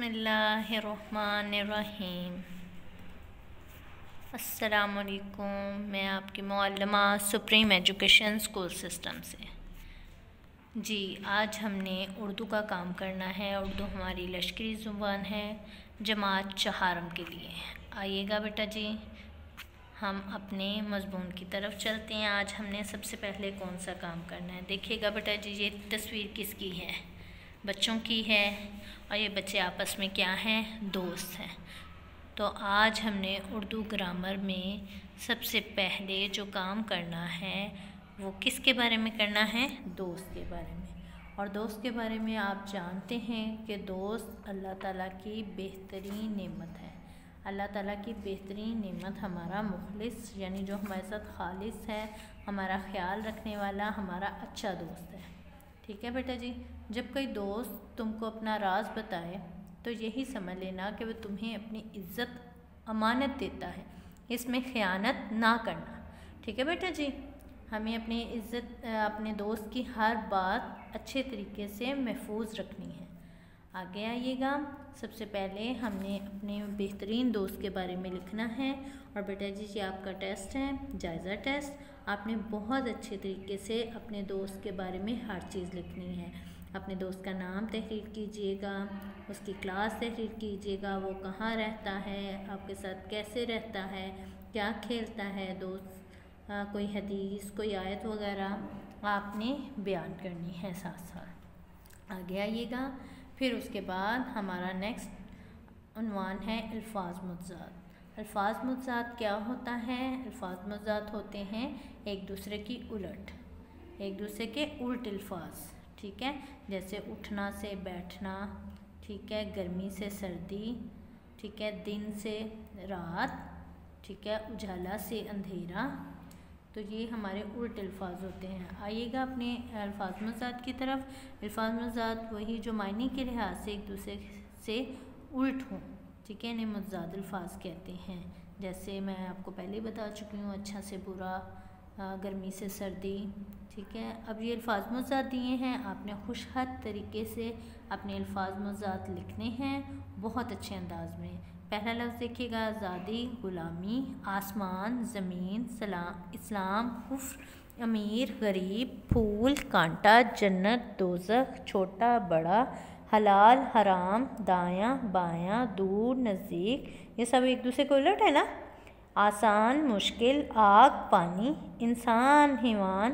बिस्मिल्लाहिर्रहमानिर्रहीम। अस्सलामुअलैकुम। मैं आपकी मुअल्लिमा सुप्रीम एजुकेशन स्कूल सिस्टम से। जी, आज हमने उर्दू का काम करना है। उर्दू हमारी लश्करी ज़ुबान है जमात चहारम के लिए। आइएगा बेटा जी, हम अपने मज़मून की तरफ चलते हैं। आज हमने सबसे पहले कौन सा काम करना है, देखिएगा बेटा जी। ये तस्वीर किसकी है? बच्चों की है, और ये बच्चे आपस में क्या हैं? दोस्त हैं। तो आज हमने उर्दू ग्रामर में सबसे पहले जो काम करना है वो किसके बारे में करना है? दोस्त के बारे में। और दोस्त के बारे में आप जानते हैं कि दोस्त अल्लाह ताला की बेहतरीन नेमत है। अल्लाह ताला की बेहतरीन नेमत हमारा मुखलिस, यानी जो हमारे साथ खालिस है, हमारा ख्याल रखने वाला, हमारा अच्छा दोस्त है। ठीक है बेटा जी। जब कोई दोस्त तुमको अपना राज बताए तो यही समझ लेना कि वो तुम्हें अपनी इज़्ज़त अमानत देता है, इसमें ख़यानत ना करना। ठीक है बेटा जी। हमें अपनी इज़्ज़त, अपने दोस्त की हर बात अच्छे तरीके से महफूज रखनी है। आगे आइएगा। सबसे पहले हमने अपने बेहतरीन दोस्त के बारे में लिखना है। और बेटा जी, ये आपका टेस्ट है, जायज़ा टेस्ट। आपने बहुत अच्छे तरीके से अपने दोस्त के बारे में हर चीज़ लिखनी है। अपने दोस्त का नाम तहरीर कीजिएगा, उसकी क्लास तहरीर कीजिएगा, वो कहाँ रहता है, आपके साथ कैसे रहता है, क्या खेलता है दोस्त, कोई हदीस, कोई आयत वगैरह आपने बयान करनी है साथ साथ। आगे आइएगा। फिर उसके बाद हमारा नेक्स्ट उन्वान है अल्फाज मुतज़ाद। अल्फाज मुतज़ाद क्या होता है? अल्फाज मुतज़ाद होते हैं एक दूसरे की उलट, एक दूसरे के उल्ट अल्फाज। ठीक है, जैसे उठना से बैठना, ठीक है, गर्मी से सर्दी, ठीक है, दिन से रात, ठीक है, उजाला से अंधेरा। तो ये हमारे उल्ट अल्फाज होते हैं। आइएगा अपने अल्फाज मुतज़ाद की तरफ। अल्फाज मुतज़ाद वही जो मायने के लिहाज से एक दूसरे से उल्ट हों, ठीक है, इन्हें मुतज़ाद अल्फाज कहते हैं। जैसे मैं आपको पहले ही बता चुकी हूँ, अच्छा से बुरा, गर्मी से सर्दी। ठीक है, अब ये अल्फाज मुतज़ाद दिए हैं, आपने खुशखत तरीके से अपने अल्फाज मुतज़ाद लिखने हैं बहुत अच्छे अंदाज में। पहला लफ्ज़ देखिएगा, आज़ादी, ग़ुलामी, आसमान, ज़मीन, सलाम, इस्लाम, कुफ्र, अमीर, गरीब, फूल, कांटा, जन्नत, दोज़ख, छोटा बड़ा, हलाल, हराम, दायां बायां, दूर नज़दीक। ये सब एक दूसरे को उलट है ना। आसान, मुश्किल, आग, पानी, इंसान, हैवान,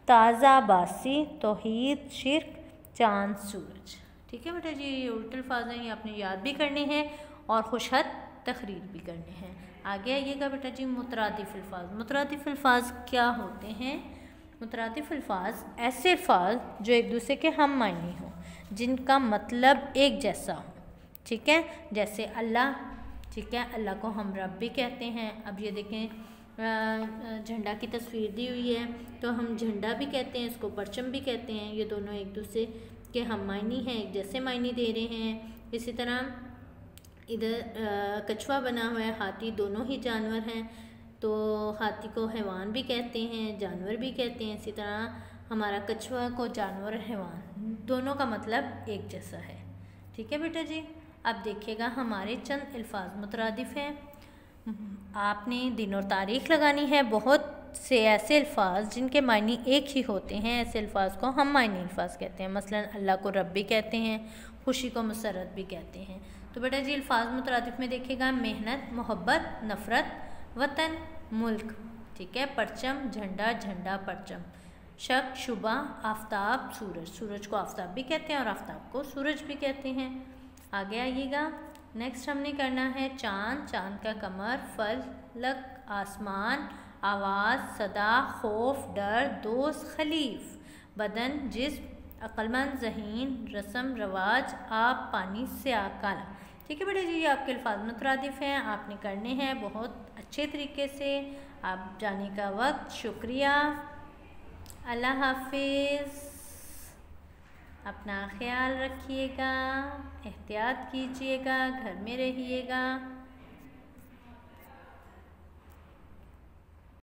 ताज़ा, बासी, तौहीद, शिर्क, चाँद, सूरज। ठीक है बेटा जी, ये उल्टे अल्फाज हैं, ये आपने याद भी करने हैं और खुशहद तकरीर भी करने हैं। आगे आइएगा बेटा जी। मुतरादिफ अल्फाज। मुतरादिफ अल्फाज क्या होते हैं? मुतरादिफ अल्फाज ऐसे अल्फाज जो एक दूसरे के हम मायने हों, जिनका मतलब एक जैसा हो। ठीक है, जैसे अल्लाह, ठीक है, अल्लाह को हम रब भी कहते हैं। अब ये देखें, झंडा की तस्वीर दी हुई है, तो हम झंडा भी कहते हैं, इसको परचम भी कहते हैं। ये दोनों एक दूसरे के हम मायने हैं, एक जैसे मायने दे रहे हैं। इसी तरह इधर कछुआ बना हुआ है, हाथी, दोनों ही जानवर हैं, तो हाथी को हैवान भी कहते हैं, जानवर भी कहते हैं। इसी तरह हमारा कछुआ को जानवर, हैवान, दोनों का मतलब एक जैसा है। ठीक है बेटा जी। अब देखिएगा, हमारे चंद अल्फाज मुतरादिफ हैं। आपने दिन और तारीख़ लगानी है। बहुत से ऐसे अल्फाज जिनके मायने एक ही होते हैं, ऐसे अल्फाज को हम मायने अल्फाज कहते हैं। मसलन अल्लाह को रब भी कहते हैं, खुशी को मसरत भी कहते हैं। तो बेटा जी, अल्फाज मुतरादिफ में देखिएगा, मेहनत, मोहब्बत, नफ़रत, वतन, मुल्क, ठीक है, परचम, झंडा, झंडा, परचम, शक, शुबा, आफताब, सूरज, सूरज को आफताब भी कहते हैं और आफताब को सूरज भी कहते हैं। आगे आइएगा। नेक्स्ट हमने करना है चाँद, चाँद का कमर, फलक, आसमान, आवाज़, सदा, खौफ, डर, दोस्त, खलीफ, बदन, जिस्म, अक्लमंद, ज़हीन, रस्म, रवाज, आब, पानी, स्याह, काला। ठीक है बेटा जी, ये आपके अल्फाज मुतरादिफ हैं, आपने करने हैं बहुत अच्छे तरीके से। आप जाने का वक्त। शुक्रिया, अल्लाह हाफिज़। अपना ख्याल रखिएगा, एहतियात कीजिएगा, घर में रहिएगा।